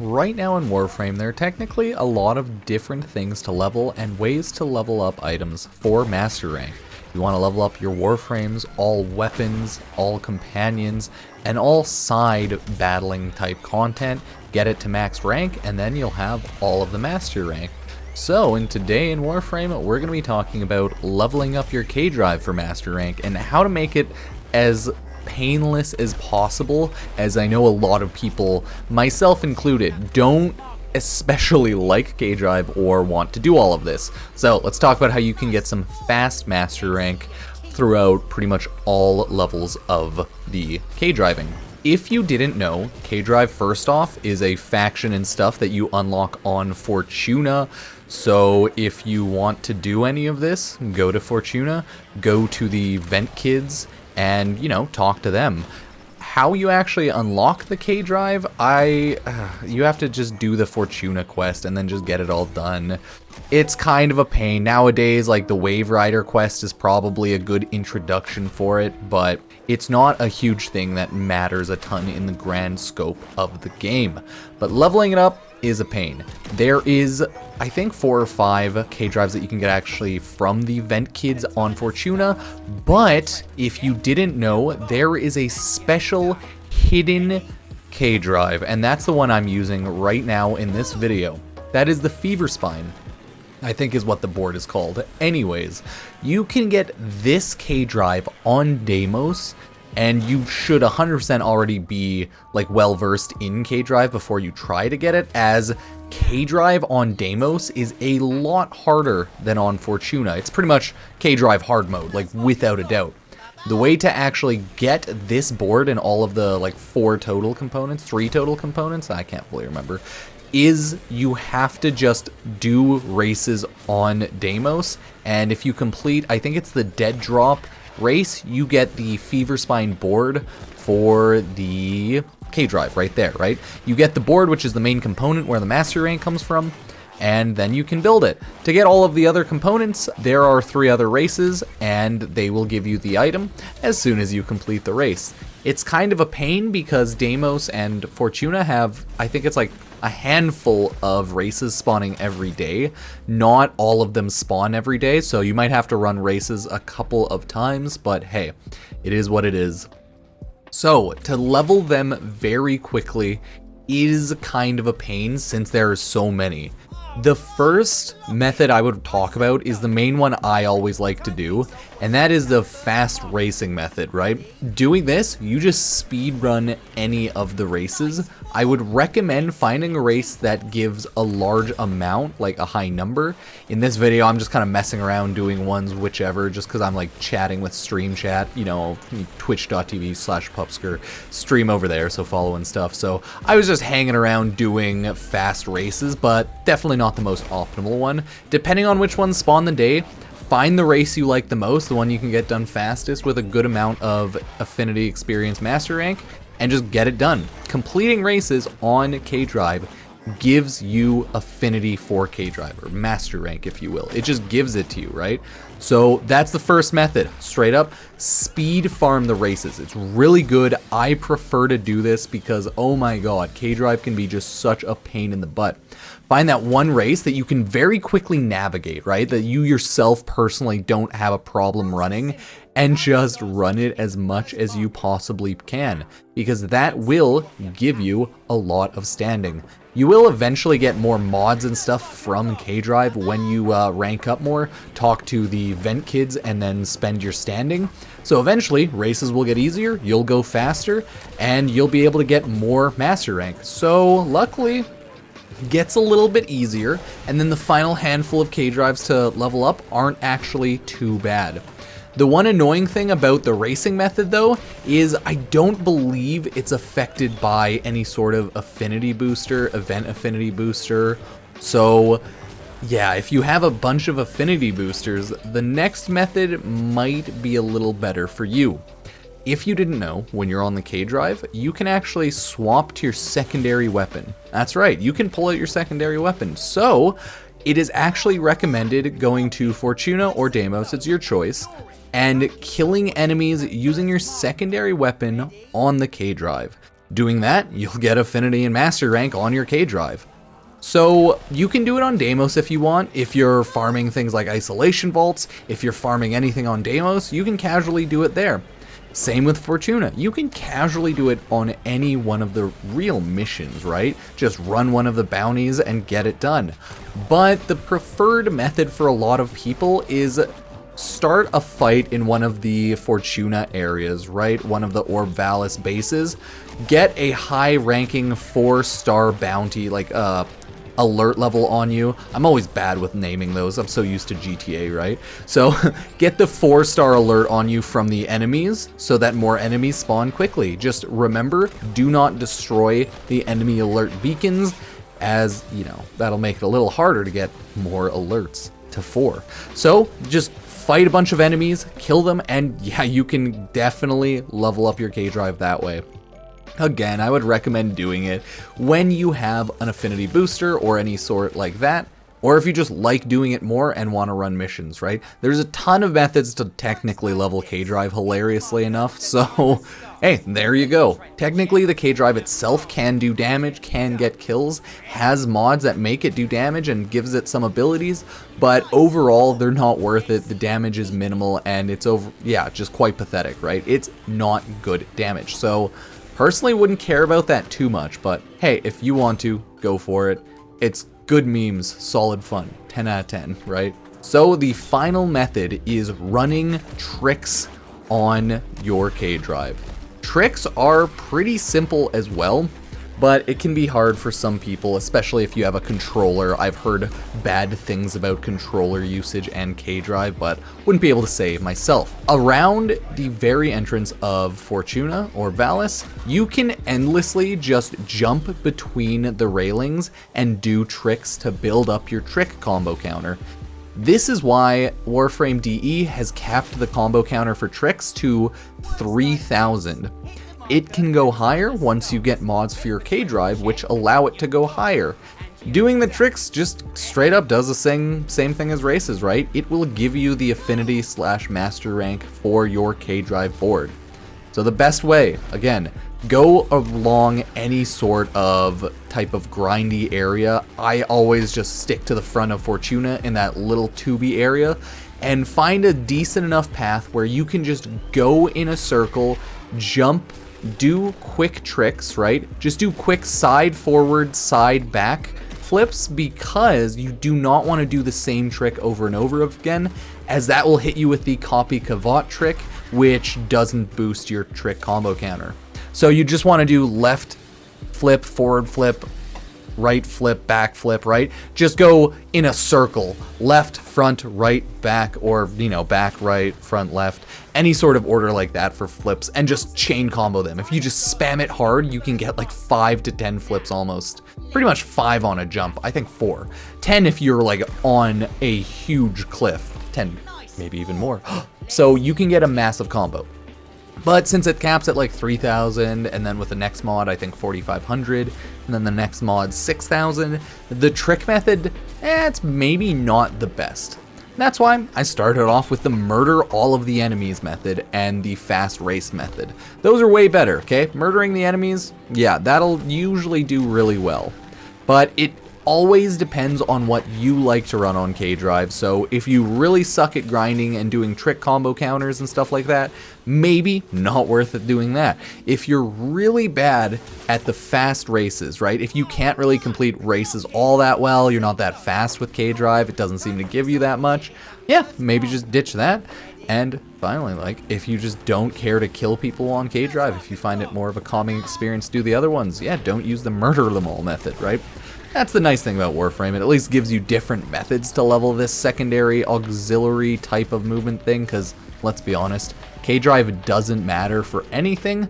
Right now in Warframe, there are technically a lot of different things to level and ways to level up items for Master Rank. You want to level up your Warframes, all weapons, all companions, and all side battling type content, get it to max rank, and then you'll have all of the Master Rank. So, today in Warframe, we're going to be talking about leveling up your K-Drive for Master Rank and how to make it as painless as possible, as I know a lot of people, myself included, don't especially like K-Drive or want to do all of this. So let's talk about how you can get some fast Master Rank throughout pretty much all levels of the K-Driving. If you didn't know, K-Drive first off is a faction and stuff that you unlock on Fortuna. So if you want to do any of this, go to Fortuna, go to the Vent Kids, and, you know, talk to them. How you actually unlock the K-Drive, you have to just do the Fortuna quest and then just get it all done. It's kind of a pain. Nowadays, like, the Wave Rider quest is probably a good introduction for it, but it's not a huge thing that matters a ton in the grand scope of the game. But leveling it up is a pain. There is, I think, 4 or 5 K-Drives that you can get actually from the Vent Kids on Fortuna, but if you didn't know, there is a special hidden K-Drive, and that's the one I'm using right now in this video. That is the Feverspine, I think is what the board is called. Anyways, you can get this K-Drive on Deimos, and you should 100% already be like well versed in K-Drive before you try to get it, as K-Drive on Deimos is a lot harder than on Fortuna. It's pretty much K-Drive hard mode, like without a doubt. The way to actually get this board and all of the like 3 total components, I can't fully remember, is you have to just do races on Deimos, and if you complete, I think it's the Dead Drop race, you get the Feverspine board for the K-Drive right there, right? You get the board, which is the main component where the Master Rank comes from, and then you can build it. To get all of the other components, there are 3 other races, and they will give you the item as soon as you complete the race. It's kind of a pain because Deimos and Fortuna have, I think it's like a handful of races spawning every day. Not all of them spawn every day, so you might have to run races a couple of times, but hey, it is what it is. So, to level them very quickly is kind of a pain since there are so many. The first method I would talk about is the main one I always like to do, and that is the fast racing method, right? Doing this, you just speed run any of the races. I would recommend finding a race that gives a large amount, like a high number. In this video, I'm just kind of messing around doing ones whichever, just because I'm like chatting with Stream Chat, you know, twitch.tv/Pupsker, stream over there, so follow and stuff. So I was just hanging around doing fast races, but definitely not the most optimal one. Depending on which ones spawn the day, find the race you like the most, the one you can get done fastest with a good amount of affinity experience Master Rank, and just get it done. Completing races on K-Drive gives you affinity for K-Drive, or Master Rank if you will. It just gives it to you, right? So that's the first method. Straight up, speed farm the races. It's really good. I prefer to do this because, oh my god, K-Drive can be just such a pain in the butt. Find that one race that you can very quickly navigate, right? That you yourself personally don't have a problem running, and just run it as much as you possibly can, because that will give you a lot of standing. You will eventually get more mods and stuff from K-Drive when you rank up more, talk to the Vent Kids, and then spend your standing. So eventually, races will get easier, you'll go faster, and you'll be able to get more Master Rank. So luckily, gets a little bit easier, and then the final handful of K-Drives to level up aren't actually too bad. The one annoying thing about the racing method, though, is I don't believe it's affected by any sort of affinity booster, event affinity booster. So yeah, if you have a bunch of affinity boosters, the next method might be a little better for you. If you didn't know, when you're on the K-Drive, you can actually swap to your secondary weapon. That's right, you can pull out your secondary weapon. So it is actually recommended going to Fortuna or Deimos, it's your choice, and killing enemies using your secondary weapon on the K-Drive. Doing that, you'll get affinity and mastery rank on your K drive. So you can do it on Deimos if you want. If you're farming things like isolation vaults, if you're farming anything on Deimos, you can casually do it there. Same with Fortuna. You can casually do it on any one of the real missions, right? Just run one of the bounties and get it done. But the preferred method for a lot of people is start a fight in one of the Fortuna areas, right? One of the Orb Valis bases. Get a high-ranking 4-star bounty, like alert level on you. I'm always bad with naming those. I'm so used to GTA, right? So get the 4-star alert on you from the enemies so that more enemies spawn quickly. Just remember, do not destroy the enemy alert beacons, as, you know, that'll make it a little harder to get more alerts to 4. So just fight a bunch of enemies, kill them, and yeah, you can definitely level up your K drive that way. Again, I would recommend doing it when you have an affinity booster or any sort like that, or if you just like doing it more and want to run missions, right? There's a ton of methods to technically level K-Drive, hilariously enough, so hey, there you go. Technically, the K-Drive itself can do damage, can get kills, has mods that make it do damage and gives it some abilities, but overall, they're not worth it. The damage is minimal, and it's just quite pathetic, right? It's not good damage, so personally, wouldn't care about that too much, but hey, if you want to, go for it. It's good memes, solid fun, 10 out of 10, right? So the final method is running tricks on your K drive. Tricks are pretty simple as well, but it can be hard for some people, especially if you have a controller. I've heard bad things about controller usage and K-Drive, but wouldn't be able to say myself. Around the very entrance of Fortuna or Valis, you can endlessly just jump between the railings and do tricks to build up your trick combo counter. This is why Warframe DE has capped the combo counter for tricks to 3,000. It can go higher once you get mods for your K-Drive, which allow it to go higher. Doing the tricks just straight up does the same thing as races, right? It will give you the affinity / master rank for your K-Drive board. So the best way, again, go along any sort of type of grindy area. I always just stick to the front of Fortuna in that little tubey area and find a decent enough path where you can just go in a circle, jump, do quick tricks, right? Just do quick side forward, side back flips, because you do not want to do the same trick over and over again, as that will hit you with the copy cavat trick, which doesn't boost your trick combo counter. So you just want to do left flip, forward flip, right flip, back flip, right? Just go in a circle, left, front, right, back, or, you know, back, right, front, left, any sort of order like that for flips, and just chain combo them. If you just spam it hard, you can get like 5 to 10 flips almost. Pretty much 5 on a jump, I think 4. 10 if you're like on a huge cliff, 10, maybe even more. So you can get a massive combo. But since it caps at like 3,000, and then with the next mod, I think 4,500, and then the next mod 6,000, the trick method, it's maybe not the best. That's why I started off with the murder all of the enemies method and the fast race method. Those are way better, okay? Murdering the enemies, yeah, that'll usually do really well. But it always depends on what you like to run on K-Drive, so if you really suck at grinding and doing trick combo counters and stuff like that, maybe not worth it doing that. If you're really bad at the fast races, right? If you can't really complete races all that well, you're not that fast with K-Drive, it doesn't seem to give you that much, yeah, maybe just ditch that. And finally, like, if you just don't care to kill people on K-Drive, if you find it more of a calming experience, do the other ones. Yeah, don't use the murder them all method, right? That's the nice thing about Warframe. It at least gives you different methods to level this secondary auxiliary type of movement thing, because let's be honest, K-Drive doesn't matter for anything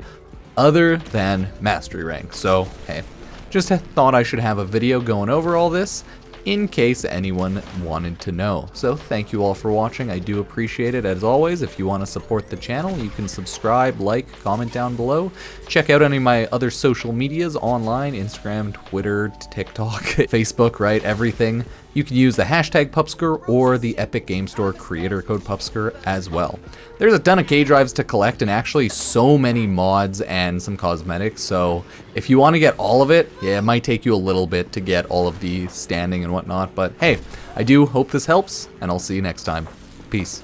other than mastery rank. So, hey, just thought I should have a video going over all this. in case anyone wanted to know. So thank you all for watching. I do appreciate it. As always, if you want to support the channel, you can subscribe, like, comment down below. Check out any of my other social medias online, Instagram, Twitter, TikTok, Facebook, right? Everything. You can use the hashtag Pupsker or the Epic Game Store creator code Pupsker as well. There's a ton of K-drives to collect and actually so many mods and some cosmetics, so if you want to get all of it, yeah, it might take you a little bit to get all of the standing and whatnot, but hey, I do hope this helps, and I'll see you next time. Peace.